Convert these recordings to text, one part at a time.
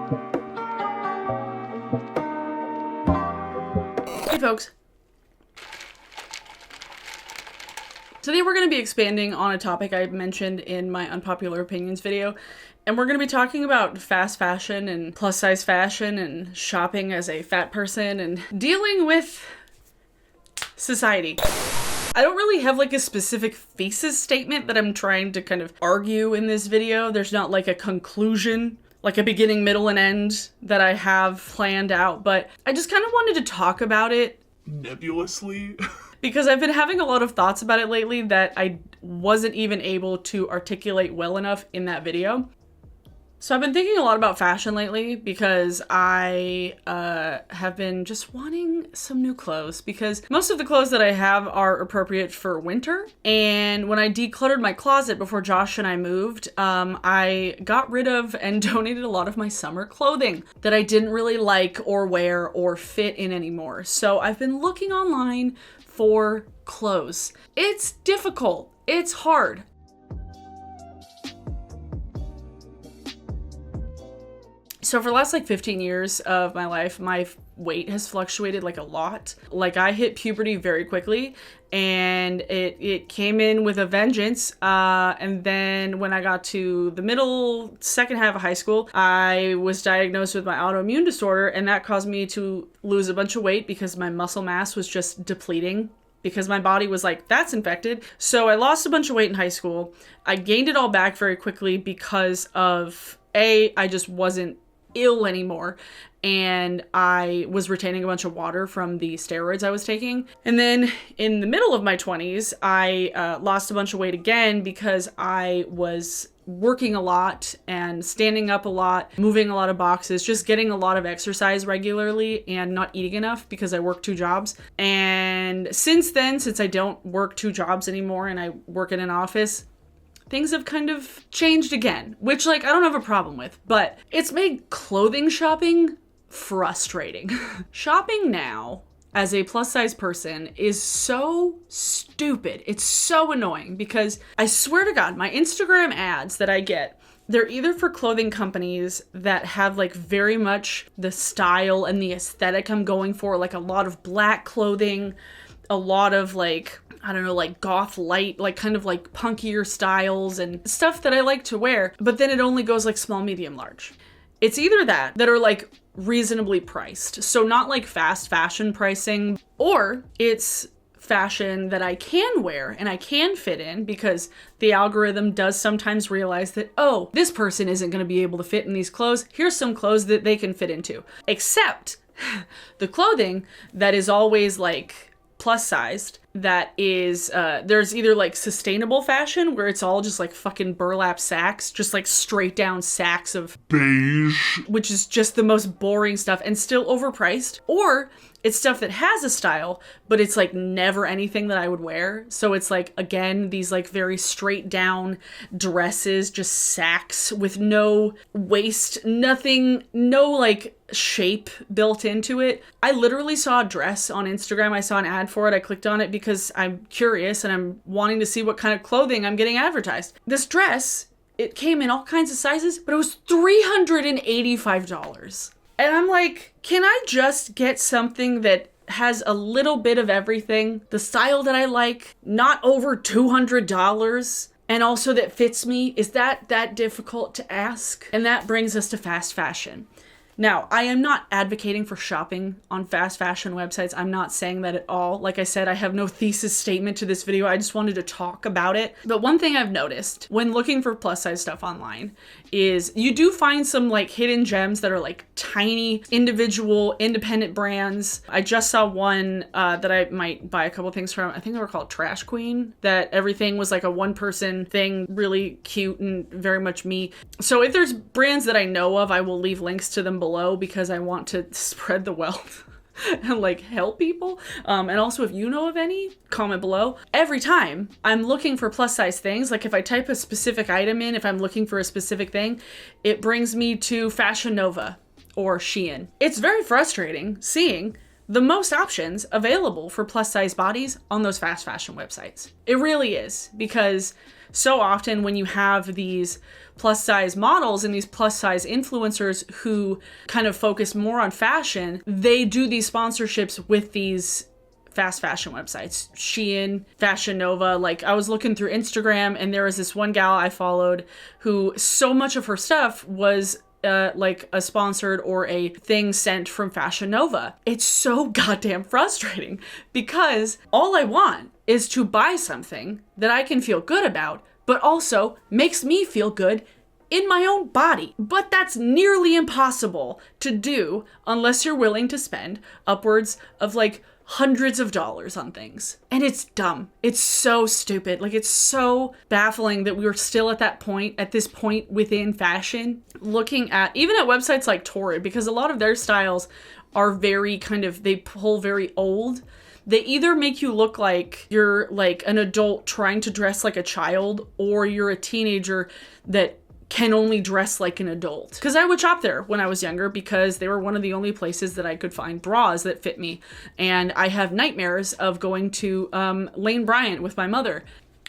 Hey folks. Today we're going to be expanding on a topic I mentioned in my unpopular opinions video, and we're going to be talking about fast fashion and plus size fashion and shopping as a fat person and dealing with society. I don't really have like a specific thesis statement that I'm trying to kind of argue in this video. There's not like a conclusion, like a beginning, middle, and end that I have planned out, but I just kind of wanted to talk about it nebulously. Because I've been having a lot of thoughts about it lately that I wasn't even able to articulate well enough in that video. So I've been thinking a lot about fashion lately because I have been just wanting some new clothes because most of the clothes that I have are appropriate for winter. And when I decluttered my closet before Josh and I moved, I got rid of and donated a lot of my summer clothing that I didn't really like or wear or fit in anymore. So I've been looking online for clothes. It's difficult. It's hard. So for the last like 15 years of my life, my weight has fluctuated like a lot. Like I hit puberty very quickly and it came in with a vengeance. And then when I got to the second half of high school, I was diagnosed with my autoimmune disorder, and that caused me to lose a bunch of weight because my muscle mass was just depleting. Because my body was like, that's infected. So I lost a bunch of weight in high school. I gained it all back very quickly because of I just wasn't ill anymore, and I was retaining a bunch of water from the steroids I was taking. And then in the middle of my 20s, I lost a bunch of weight again because I was working a lot and standing up a lot, moving a lot of boxes, just getting a lot of exercise regularly and not eating enough because I work 2 jobs. And since then, since I don't work 2 jobs anymore and I work in an office, things have kind of changed again, which like I don't have a problem with, but it's made clothing shopping frustrating. Shopping now as a plus size person is so stupid. It's so annoying because I swear to God, my Instagram ads that I get, they're either for clothing companies that have like very much the style and the aesthetic I'm going for, like a lot of black clothing, a lot of like, I don't know, like goth light, like kind of like punkier styles and stuff that I like to wear, but then it only goes like small, medium, large. It's either that are like reasonably priced, so not like fast fashion pricing, or it's fashion that I can wear and I can fit in because the algorithm does sometimes realize that, oh, this person isn't going to be able to fit in these clothes. Here's some clothes that they can fit into. Except the clothing that is always like plus sized, that is there's either like sustainable fashion where it's all just like fucking burlap sacks, just like straight down sacks of Beige. which is just the most boring stuff and still overpriced, or it's stuff that has a style but it's like never anything that I would wear. So it's like, again, these like very straight down dresses, just sacks with no waist, nothing, no like shape built into it. I literally saw a dress on Instagram. I saw an ad for it. I clicked on it because I'm curious and I'm wanting to see what kind of clothing I'm getting advertised. This dress, it came in all kinds of sizes, but it was $385. And I'm like, can I just get something that has a little bit of everything, the style that I like, not over $200, and also that fits me? Is that difficult to ask? And that brings us to fast fashion. Now, I am not advocating for shopping on fast fashion websites. I'm not saying that at all. Like I said, I have no thesis statement to this video. I just wanted to talk about it. But one thing I've noticed when looking for plus size stuff online is you do find some like hidden gems that are like tiny, individual, independent brands. I just saw one that I might buy a couple things from. I think they were called Trash Queen, that everything was like a one-person thing, really cute and very much me. So if there's brands that I know of, I will leave links to them below because I want to spread the wealth and like help people. And also, if you know of any, comment below. Every time I'm looking for plus size things, like if I type a specific item in, if I'm looking for a specific thing, it brings me to Fashion Nova or Shein. It's very frustrating seeing the most options available for plus size bodies on those fast fashion websites. It really is, because so often when you have these plus size models and these plus size influencers who kind of focus more on fashion, they do these sponsorships with these fast fashion websites. Shein, Fashion Nova. Like, I was looking through Instagram and there was this one gal I followed who so much of her stuff was like a sponsored or a thing sent from Fashion Nova. It's so goddamn frustrating because all I want is to buy something that I can feel good about, but also makes me feel good in my own body. But that's nearly impossible to do unless you're willing to spend upwards of like hundreds of dollars on things. And it's dumb. It's so stupid. Like, it's so baffling that we're still at this point within fashion, looking at, even at websites like Torrid, because a lot of their styles are very kind of, they pull very old. They either make you look like you're like an adult trying to dress like a child, or you're a teenager that can only dress like an adult. Because I would shop there when I was younger because they were one of the only places that I could find bras that fit me. And I have nightmares of going to Lane Bryant with my mother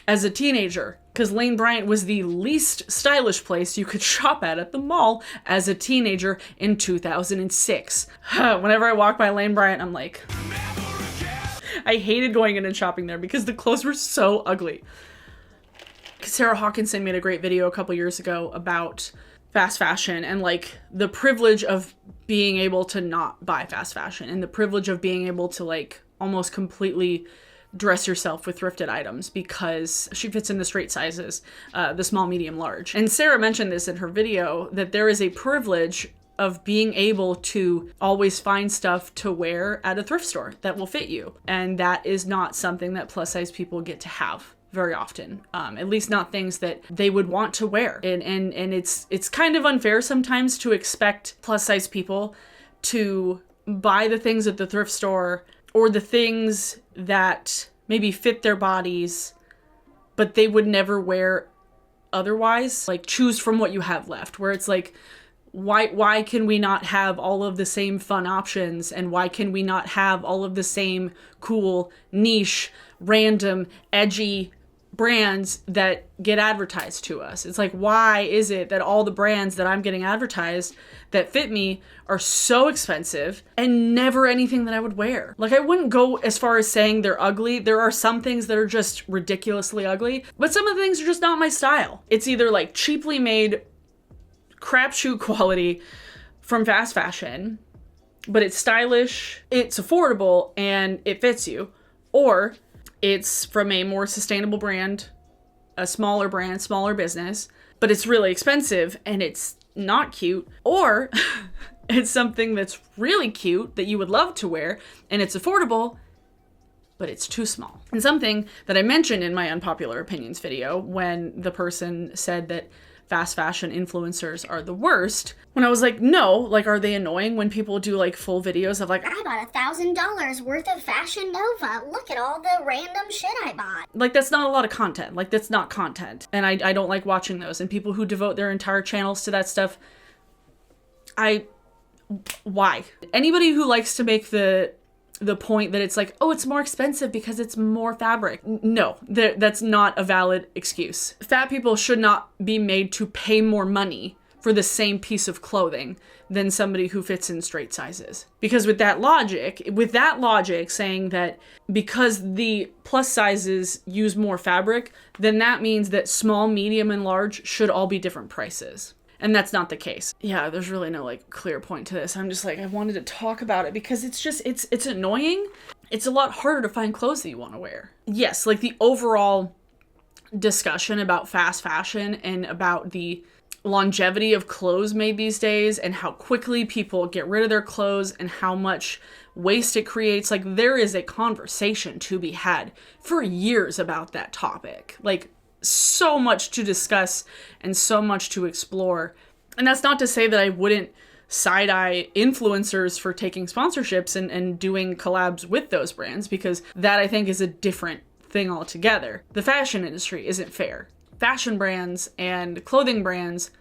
as a teenager, because Lane Bryant was the least stylish place you could shop at the mall as a teenager in 2006. Whenever I walk by Lane Bryant, I'm like, I hated going in and shopping there because the clothes were so ugly. Sarah Hawkinson made a great video a couple years ago about fast fashion and like the privilege of being able to not buy fast fashion and the privilege of being able to like almost completely dress yourself with thrifted items because she fits in the straight sizes, the small, medium, large. And Sarah mentioned this in her video, that there is a privilege of being able to always find stuff to wear at a thrift store that will fit you. And that is not something that plus size people get to have very often, at least not things that they would want to wear. And it's kind of unfair sometimes to expect plus size people to buy the things at the thrift store or the things that maybe fit their bodies, but they would never wear otherwise. Like, choose from what you have left, where it's like, why can we not have all of the same fun options? And why can we not have all of the same cool, niche, random, edgy brands that get advertised to us? It's like, why is it that all the brands that I'm getting advertised that fit me are so expensive and never anything that I would wear? Like, I wouldn't go as far as saying they're ugly. There are some things that are just ridiculously ugly, but some of the things are just not my style. It's either like cheaply made crap shoe quality from fast fashion, but it's stylish, it's affordable, and it fits you, or it's from a more sustainable brand, a smaller brand, smaller business, but it's really expensive and it's not cute, or it's something that's really cute that you would love to wear and it's affordable, but it's too small. And something that I mentioned in my unpopular opinions video when the person said that fast fashion influencers are the worst, when I was like, no, like, are they annoying when people do like full videos of like, I bought $1,000 worth of Fashion Nova. Look at all the random shit I bought. Like, that's not a lot of content. Like, that's not content. And I don't like watching those. And people who devote their entire channels to that stuff, why? Anybody who likes to make the point that it's like, oh, it's more expensive because it's more fabric. No, that's not a valid excuse. Fat people should not be made to pay more money for the same piece of clothing than somebody who fits in straight sizes. Because with that logic saying that because the plus sizes use more fabric, then that means that small, medium, and large should all be different prices. And that's not the case. Yeah, there's really no like clear point to this. I'm just like, I wanted to talk about it because it's just, it's annoying. It's a lot harder to find clothes that you want to wear. Yes, like the overall discussion about fast fashion and about the longevity of clothes made these days and how quickly people get rid of their clothes and how much waste it creates. Like, there is a conversation to be had for years about that topic. Like, so much to discuss and so much to explore. And that's not to say that I wouldn't side-eye influencers for taking sponsorships and doing collabs with those brands, because that, I think, is a different thing altogether. The fashion industry isn't fair. Fashion brands and clothing brands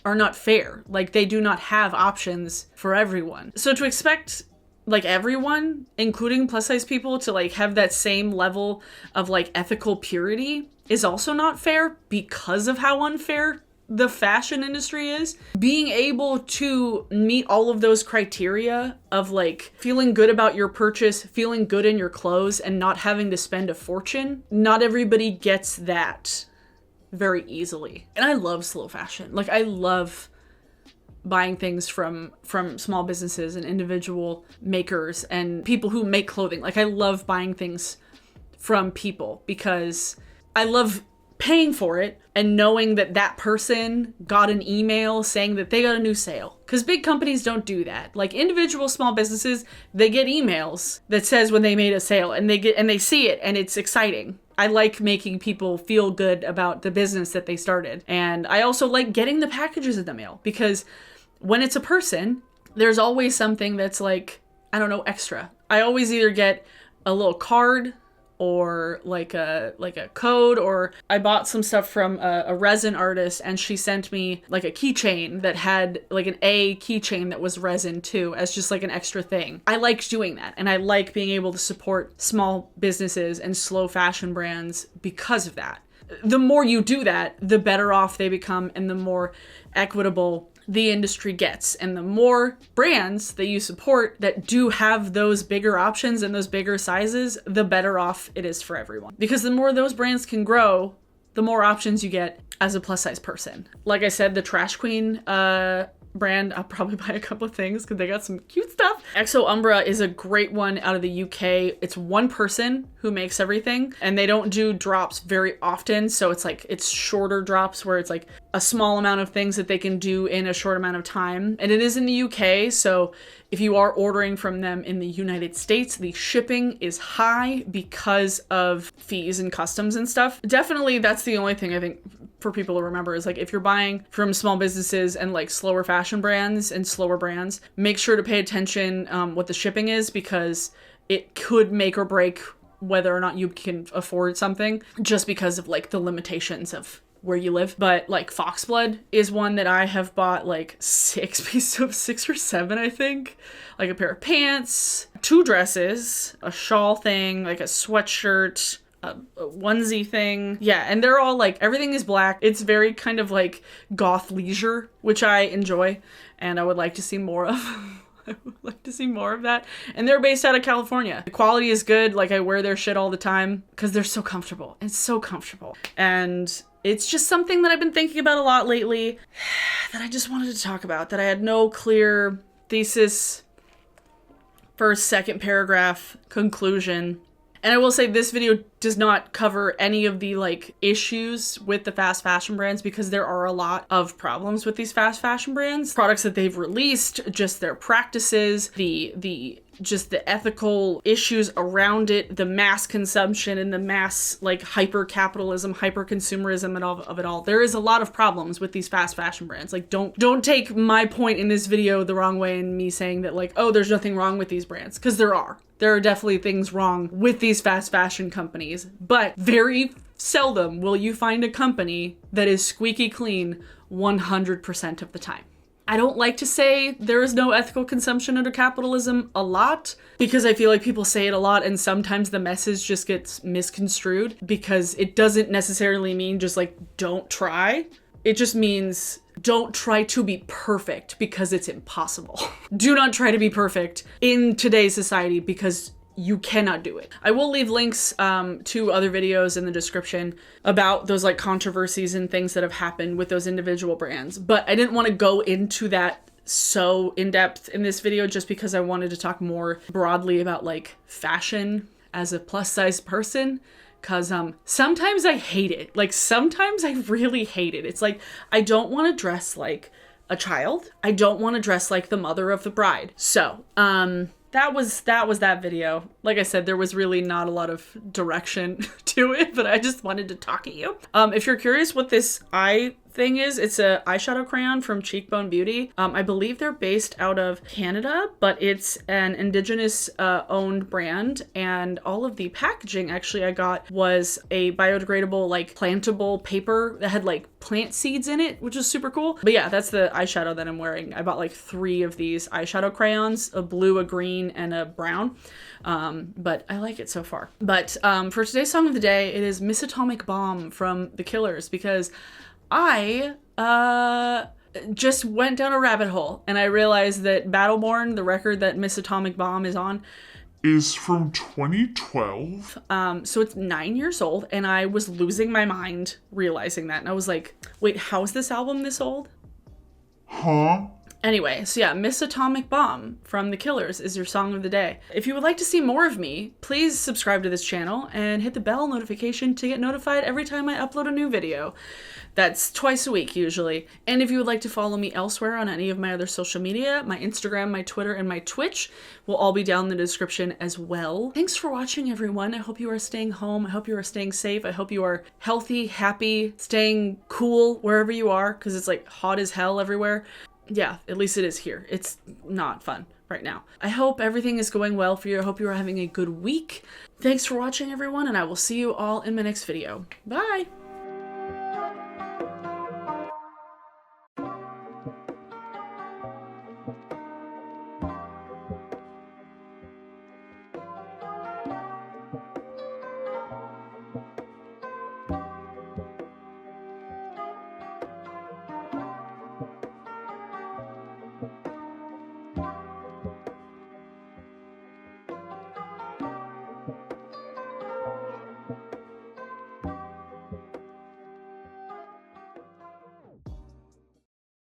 are not fair. Like, they do not have options for everyone. So to expect like everyone, including plus size people, to like have that same level of like ethical purity is also not fair because of how unfair the fashion industry is. Being able to meet all of those criteria of like feeling good about your purchase, feeling good in your clothes, and not having to spend a fortune, not everybody gets that very easily. And I love slow fashion. Like I love buying things from small businesses and individual makers and people who make clothing. Like I love buying things from people because I love paying for it and knowing that that person got an email saying that they got a new sale. Because big companies don't do that. Like individual small businesses, they get emails that says when they made a sale, and they see it, and it's exciting. I like making people feel good about the business that they started. And I also like getting the packages in the mail because when it's a person, there's always something that's like, I don't know, extra. I always either get a little card or like a code, or I bought some stuff from a resin artist and she sent me like a keychain that had like an A keychain that was resin too, as just like an extra thing. I like doing that, and I like being able to support small businesses and slow fashion brands because of that. The more you do that, the better off they become and the more equitable the industry gets, and the more brands that you support that do have those bigger options and those bigger sizes, the better off it is for everyone. Because the more those brands can grow, the more options you get as a plus size person. Like I said, the Trash Queen brand, I'll probably buy a couple of things because they got some cute stuff. XO Umbra is a great one out of the UK. It's one person who makes everything, and they don't do drops very often, so it's shorter drops where it's like a small amount of things that they can do in a short amount of time. And it is in the UK, so if you are ordering from them in the United States, the shipping is high because of fees and customs and stuff. Definitely, that's the only thing I think for people to remember is like if you're buying from small businesses and like slower fashion brands and slower brands, make sure to pay attention what the shipping is, because it could make or break whether or not you can afford something just because of like the limitations of where you live. But like Foxblood is one that I have bought like 6 or 7, I think. Like a pair of pants, 2 dresses, a shawl thing, like a sweatshirt, a onesie thing. Yeah, and they're all like, everything is black. It's very kind of like goth leisure, which I enjoy, and I would like to see more of. I would like to see more of that. And they're based out of California. The quality is good. Like I wear their shit all the time because they're so comfortable. It's so comfortable. And it's just something that I've been thinking about a lot lately that I just wanted to talk about, that I had no clear thesis, first, second paragraph, conclusion. And I will say this video does not cover any of the like issues with the fast fashion brands, because there are a lot of problems with these fast fashion brands. Products that they've released, just their practices, the ethical issues around it, the mass consumption and the mass like hyper capitalism, hyper consumerism and all of it all. There is a lot of problems with these fast fashion brands. Like don't take my point in this video the wrong way in me saying that like, oh, there's nothing wrong with these brands, because there are. There are definitely things wrong with these fast fashion companies, but very seldom will you find a company that is squeaky clean 100% of the time. I don't like to say there is no ethical consumption under capitalism a lot, because I feel like people say it a lot and sometimes the message just gets misconstrued, because it doesn't necessarily mean just like don't try. It just means don't try to be perfect because it's impossible. Do not try to be perfect in today's society because you cannot do it. I will leave links to other videos in the description about those like controversies and things that have happened with those individual brands. But I didn't want to go into that so in depth in this video just because I wanted to talk more broadly about like fashion as a plus size person. Cause sometimes I hate it. Like sometimes I really hate it. It's like, I don't want to dress like a child. I don't want to dress like the mother of the bride. So, that was that video. Like I said, there was really not a lot of direction to it, but I just wanted to talk at you. If you're curious what this eye thing is, it's a eyeshadow crayon from Cheekbone Beauty. I believe they're based out of Canada, but it's an indigenous owned brand, and all of the packaging actually I got was a biodegradable, like plantable paper that had like plant seeds in it, which is super cool. But yeah, that's the eyeshadow that I'm wearing. I bought like 3 of these eyeshadow crayons, a blue, a green, and a brown. But I like it so far. But for today's song of the day, it is Miss Atomic Bomb from the KiIIers, because I just went down a rabbit hole and I realized that Battleborn, the record that Miss Atomic Bomb is on, is from 2012. So it's 9 years old, and I was losing my mind realizing that. And I was like, wait, how is this album this old? Huh? Anyway, so yeah, Miss Atomic Bomb from the KiIIers is your song of the day. If you would like to see more of me, please subscribe to this channel and hit the bell notification to get notified every time I upload a new video. That's twice a week usually. And if you would like to follow me elsewhere on any of my other social media, my Instagram, my Twitter, and my Twitch will all be down in the description as well. Thanks for watching, everyone. I hope you are staying home. I hope you are staying safe. I hope you are healthy, happy, staying cool wherever you are, because it's like hot as hell everywhere. Yeah, at least it is here. It's not fun right now. I hope everything is going well for you. I hope you are having a good week. Thanks for watching, everyone, and I will see you all in my next video. Bye!